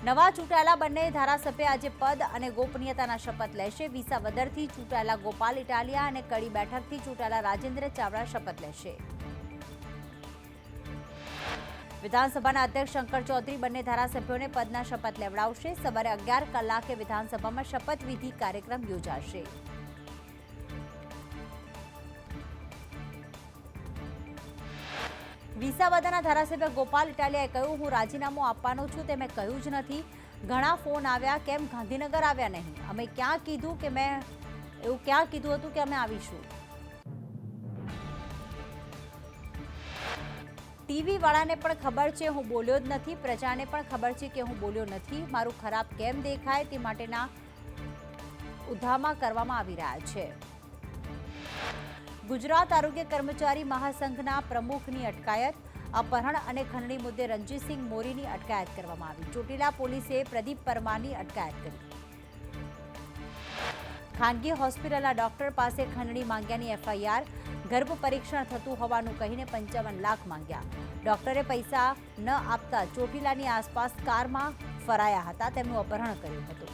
નવા ચૂંટાયેલા બંને ધારાસભ્ય આજે પદ અને ગોપનીયતાના શપથ લેશે. વિસાવદરથી ચૂંટાયેલા ગોપાલ ઇટાલિયા અને કડી બેઠકથી ચૂંટાયેલા રાજેન્દ્ર ચાવડા શપથ લેશે. વિધાનસભાના અધ્યક્ષ શંકર ચૌધરી બંને ધારાસભ્યોને પદના શપથ લેવડાવશે. સવારે 11 કલાકે વિધાનસભામાં શપથવિધિ કાર્યક્રમ યોજાશે. વિસાવદરના ધારાસભ્ય ગોપાલ ઇટાલિયાએ કહ્યું, હું રાજીનામું આપવાનો છું તે મેં કહ્યું જ નથી. ઘણા ફોન આવ્યા, કેમ ગાંધીનગર આવ્યા નહીં? અમે ક્યાં કીધું કે મેં એવું ક્યાં કીધું હતું કે અમે આવીશું? ટીવી વાળાને પણ ખબર છે હું બોલ્યો જ નથી, પ્રજાને પણ ખબર છે કે હું બોલ્યો નથી. મારું ખરાબ કેમ દેખાય તે માટેના ઉધામા કરવામાં આવી રહ્યા છે. ગુજરાત આરોગ્ય કર્મચારી મહાસંઘના પ્રમુખની અટકાયત. અપહરણ અને ખંડણી મુદ્દે રણજીતસિંહ મોરીની અટકાયત કરવામાં આવી. ચોટીલા પોલીસે પ્રદીપ પરમારની અટકાયત કરી. ખાનગી હોસ્પિટલના ડોક્ટર પાસે ખંડણી માંગ્યાની એફઆઈઆર. ગર્ભ પરીક્ષણ થતું હોવાનું કહીને 55 લાખ માંગ્યા. ડોક્ટરે પૈસા ન આપતા ચોટીલાની આસપાસ કારમાં ફરાયા હતા. તેમનું અપહરણ કર્યું હતું.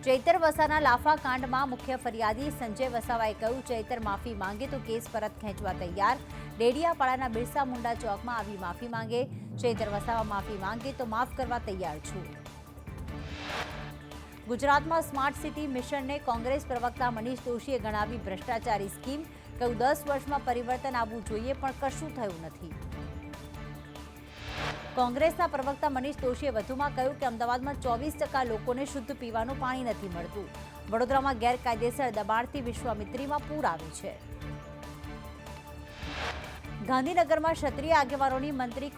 ચૈતર વસાના લાફા કાંડમાં મુખ્ય ફરિયાદી સંજય વસાવાએ કહ્યું, ચૈતર માફી માંગે તો કેસ પરત ખેંચવા તૈયાર. ડેડિયાપાડાના બિરસા મુંડા ચોકમાં આવી માફી માંગે. ચૈતર વસાવા માફી માંગે તો માફ કરવા તૈયાર છું. ગુજરાતમાં સ્માર્ટ સિટી મિશનને કોંગ્રેસ પ્રવક્તા મનીષ દોશીએ ગણાવી ભ્રષ્ટાચારી સ્કીમ. કહ્યું, 10 વર્ષમાં પરિવર્તન આવવું જોઈએ પણ કશું થયું નથી. કોંગ્રેસના પ્રવક્તા મનીષ દોશીએ વધુમાં કહ્યું કે અમદાવાદમાં 24% લોકોને શુદ્ધ પીવાનું પાણી નથી મળતું. વડોદરામાં ગેરકાયદેસર દબાણથી વિશ્વામિત્રીમાં પૂર આવે છે. ગાંધીનગરમાં ક્ષત્રિય આગેવાનોની મંત્રી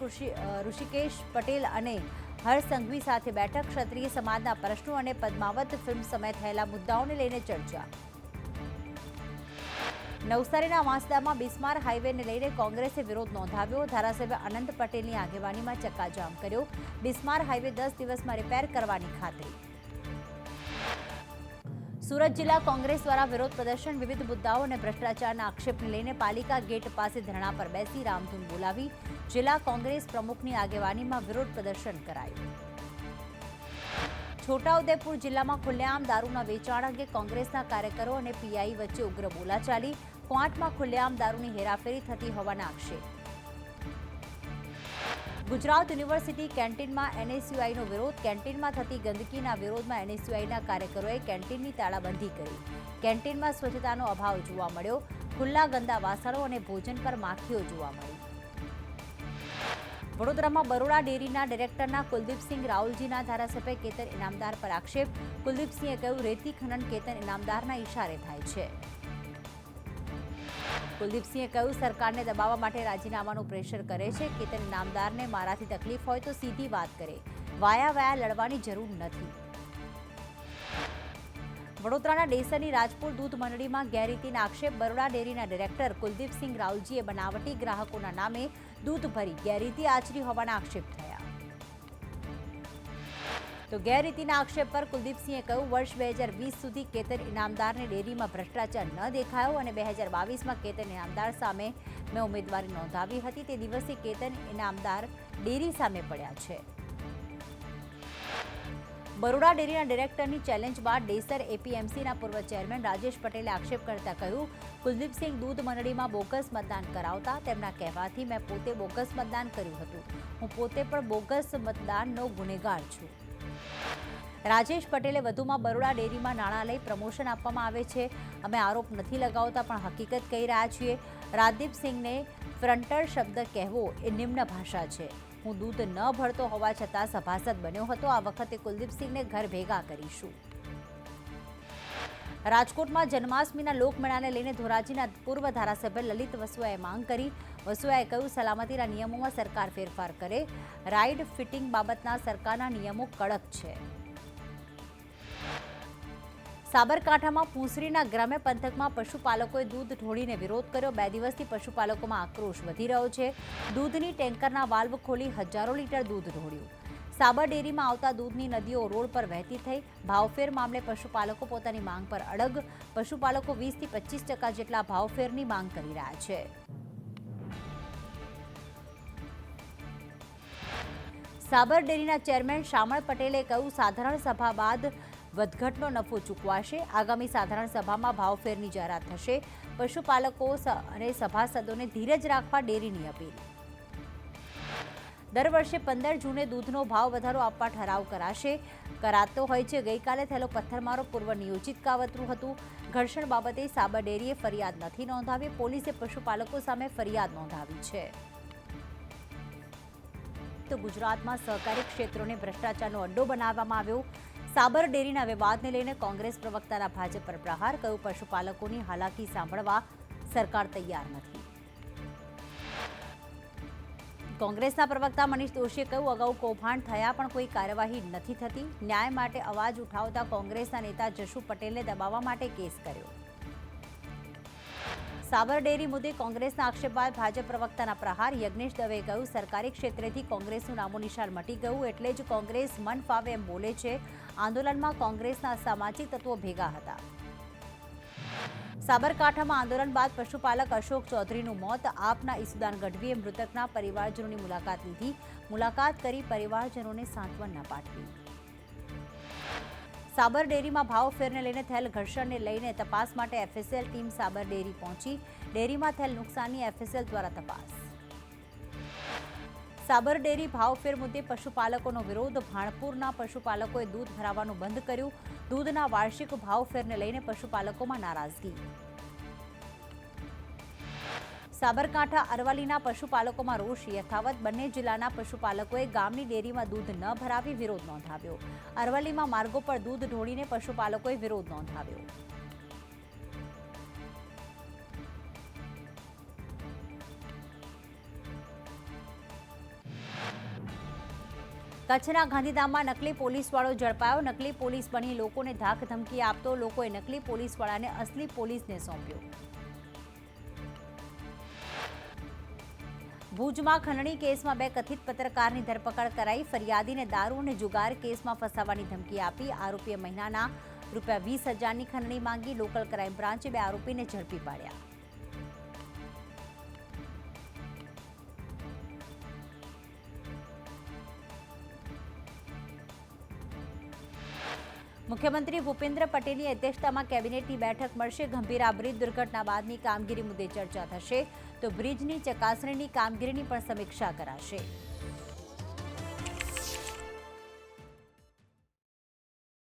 ઋષિકેશ પટેલ અને હર્ષ સંઘવી સાથે બેઠક. ક્ષત્રિય સમાજના પ્રશ્નો અને પદ્માવત ફિલ્મ સમયે થયેલા મુદ્દાઓને લઈને ચર્ચા. નવસારીના વાંસદામાં બિસ્માર હાઈવેને લઈને કોંગ્રેસે વિરોધ નોંધાવ્યો. ધારાસભ્ય અનંત પટેલની આગેવાનીમાં ચક્કાજામ કર્યો. બિસ્માર હાઈવે 10 દિવસમાં રિપેર કરવાની ખાતરી. સુરત જિલ્લા કોંગ્રેસ દ્વારા વિરોધ પ્રદર્શન. વિવિધ મુદ્દાઓ અને ભ્રષ્ટાચારના આક્ષેપને લઈને પાલિકા ગેટ પાસે ધરણા પર બેસી રામધૂન બોલાવી. જિલ્લા કોંગ્રેસ પ્રમુખની આગેવાનીમાં વિરોધ પ્રદર્શન કરાયું. છોટાઉદેપુર જિલ્લામાં ખુલ્લેઆમ દારૂના વેચાણ અંગે કોંગ્રેસના કાર્યકરો અને પીઆઈ વચ્ચે ઉગ્ર બોલાચાલી. ક્વાંટમાં ખુલ્લેઆમ દારૂની હેરાફેરી થતી હોવાના આક્ષેપ. ગુજરાત યુનિવર્સિટી કેન્ટીનમાં એનએસયુઆઈનો વિરોધ. કેન્ટીનમાં થતી ગંદકીના વિરોધમાં એનએસયુઆઈના કાર્યકરોએ કેન્ટીનની તાળાબંધી કરી. કેન્ટીનમાં સ્વચ્છતાનો અભાવ જોવા મળ્યો. ખુલ્લા ગંદા વાસણો અને ભોજન પર માખીઓ જોવા મળી. વડોદરામાં બરોડા ડેરીના ડિરેક્ટરના કુલદીપસિંહ રાઉલજીના ધારાસભ્ય કેતન ઇનામદાર પર આક્ષેપ. કુલદીપસિંહે કહ્યું, રેતી ખનન કેતન ઇનામદારના ઇશારે થાય છે. કુલદીપસિંહે કહ્યું, સરકારને દબાવવા માટે રાજીનામાનું પ્રેશર કરે છે. કેતન ઇનામદારને મારાથી તકલીફ હોય તો સીધી વાત કરે. વાયા લડવાની જરૂર નથી. વડોદરાના ડેસરની રાજપુર દૂધ મંડળીમાં ગેરરીતિના આક્ષેપ. બરોડા ડેરીના ડિરેક્ટર કુલદીપસિંહ રાઉલજીએ બનાવટી ગ્રાહકોના નામે દૂધ ભરી ગેરરીતિ આચરી હોવાના આક્ષેપ થયા. તો ગેરરીતિના આક્ષેપ પર કુલદીપસિંહે કહ્યું, વર્ષ 2020 સુધી કેતન ઇનામદારને ડેરીમાં ભ્રષ્ટાચાર ન દેખાયો અને 2022માં કેતન ઇનામદાર સામે મેં ઉમેદવારી નોંધાવી હતી. તે દિવસે કેતન ઇનામદાર ડેરી સામે પડ્યા છે. બરોડા ડેરીના ડિરેક્ટરની ચેલેન્જ બાદ ડેસર એપીએમસીના પૂર્વ ચેરમેન રાજેશ પટેલે આક્ષેપ કરતા કહ્યું, કુલદીપસિંહ દૂધ મંડળીમાં બોગસ મતદાન કરાવતા. તેમના કહેવાથી મેં પોતે બોગસ મતદાન કર્યું હતું. હું પોતે પણ બોગસ મતદાનનો ગુનેગાર છું. રાજેશ પટેલે વધુમાં બરોડા ડેરીમાં નાણાં લઈ પ્રમોશન આપવામાં આવે છે. અમે આરોપ નથી લગાવતા પણ હકીકત કહી રહ્યા છીએ. રાજદીપસિંહને ફ્રન્ટર શબ્દ કહેવો એ નિમ્ન ભાષા છે. હું દૂધ ન ભરતો હોવા છતાં સભાસદ બન્યો હતો. આ વખતે કુલદીપસિંહને ઘર ભેગા કરીશું. રાજકોટમાં જન્માષ્ટમીના લોકમેળાને લઈને ધોરાજીના પૂર્વ ધારાસભ્ય લલિત વસુઆએ માંગ કરી. વસુઆએ કહ્યું, સલામતીના નિયમોમાં સરકાર ફેરફાર કરે. રાઇડ ફિટિંગ બાબતના સરકારના નિયમો કડક છે. સાબરકાંઠામાં પૂંસરીના ગ્રામ્ય પંથકમાં પશુપાલકોએ દૂધ ઢોળીને વિરોધ કર્યો. 2 દિવસથી પશુપાલકોમાં આક્રોશ વધી રહ્યો છે. દૂધની ટેન્કરના વાલ્વ ખોલી હજારો લીટર દૂધ ઢોળ્યું. સાબર ડેરીમાં આવતા દૂધની નદીઓ રોડ પર વહેતી થઈ. ભાવફેર મામલે પશુપાલકો પોતાની માંગ પર અડગ. પશુપાલકો 20 થી 25% જેટલા ભાવફેરની માંગ કરી રહ્યા છે. સાબર ડેરીના ચેરમેન શામળ પટેલે કહ્યું, સાધારણ સભા બાદ વધઘટનો નફો ચૂકવાશે. આગામી સાધારણ સભામાં ભાવફેરની જાહેરાત થશે. પશુપાલકો અને સભાસદોને ધીરજ રાખવા ડેરીની અપીલ. દર વર્ષે 15 જૂને દૂધનો ભાવ વધારો આપવા ઠરાવ કરાતો હોય છે. ગઈકાલે થયેલો પથ્થરમારો પૂર્વ નિયોજિત કાવતરું હતું. ઘર્ષણ બાબતે સાબર ડેરીએ ફરિયાદ નથી નોંધાવી. પોલીસે પશુપાલકો સામે ફરિયાદ નોંધાવી છે. તો ગુજરાતમાં સહકારી ક્ષેત્રોને ભ્રષ્ટાચારનો અડ્ડો બનાવવામાં આવ્યો. સાબર ડેરીના વિવાદને લઈને કોંગ્રેસ પ્રવક્તાના ભાજપ પર પ્રહાર. કહ્યું, પશુપાલકોની હાલાકી સાંભળવા સરકાર તૈયાર નથી. કોંગ્રેસના પ્રવક્તા મનીષ દોશીએ કહ્યું, અગાઉ કૌભાંડ થયા પણ કોઈ કાર્યવાહી નથી થતી. ન્યાય માટે અવાજ ઉઠાવતા કોંગ્રેસના નેતા જશુ પટેલને દબાવવા માટે કેસ કર્યો. સાબર ડેરી મુદ્દે કોંગ્રેસના આક્ષેપ બાદ ભાજપ પ્રવક્તાના પ્રહાર. યજ્ઞેશ દવેએ કહ્યું, સરકારી ક્ષેત્રેથી કોંગ્રેસનું નામોનિશાન મટી ગયું, એટલે જ કોંગ્રેસ મન ફાવે એમ બોલે છે. આંદોલનમાં કોંગ્રેસના સામાજિક તત્વો ભેગા હતા. સાબરકાંઠામાં આંદોલન બાદ પશુપાલક અશોક ચૌધરીનું મોત. આપના ઈસુદાન ગઢવીએ મૃતકના પરિવારજનોની મુલાકાત લીધી. મુલાકાત કરી પરિવારજનોને સાંત્વના પાઠવી. સાબર ડેરીમાં ભાવફેરને લઈને થયેલ ઘર્ષણને લઈને તપાસ માટે એફએસએલ ટીમ સાબર ડેરી પહોંચી. ડેરીમાં થયેલ નુકસાનની એફએસએલ દ્વારા તપાસ. સાબર ડેરી ભાવફેર મુદ્દે પશુપાલકોનો વિરોધ. ભાણપુરના પશુપાલકોએ દૂધ ભરાવાનું બંધ કર્યું. દૂધના વાર્ષિક ભાવફેરને લઈને પશુપાલકોમાં નારાજગી. સાબરકાંઠા અરવલ્લીના પશુપાલકોમાં રોષ યથાવત. બંને જિલ્લાના પશુપાલકોએ ગામની ડેરીમાં દૂધ ન ભરાવી વિરોધ નોંધાવ્યો. અરવલ્લીમાં માર્ગો પર દૂધ ઢોળીને પશુપાલકોએ વિરોધ નોંધાવ્યો. કચ્છના ગાંધીધામમાં નકલી પોલીસવાળો ઝડપાયો. નકલી પોલીસ બની લોકોને ધાક ધમકી આપતો લોકોએ નકલી પોલીસવાળાને અસલી પોલીસને સોંપ્યો. ભુજમાં ખંડણી કેસમાં 2 કથિત પત્રકારની ધરપકડ કરાઈ. ફરિયાદીને દારૂ અને જુગાર કેસમાં ફસાવવાની ધમકી આપી. આરોપીએ મહિનાના ₹20,000ની ખંડણી માંગી. લોકલ ક્રાઇમ બ્રાન્ચે 2 આરોપીને ઝડપી પાડ્યા. મુખ્યમંત્રી ભૂપેન્દ્ર પટેલની અધ્યક્ષતામાં કેબિનેટની બેઠક મળશે. ગંભીરા બ્રિજ દુર્ઘટના બાદની કામગીરી મુદ્દે ચર્ચા થશે. તો બ્રિજની ચકાસણીની કામગીરીની પણ સમીક્ષા કરાશે.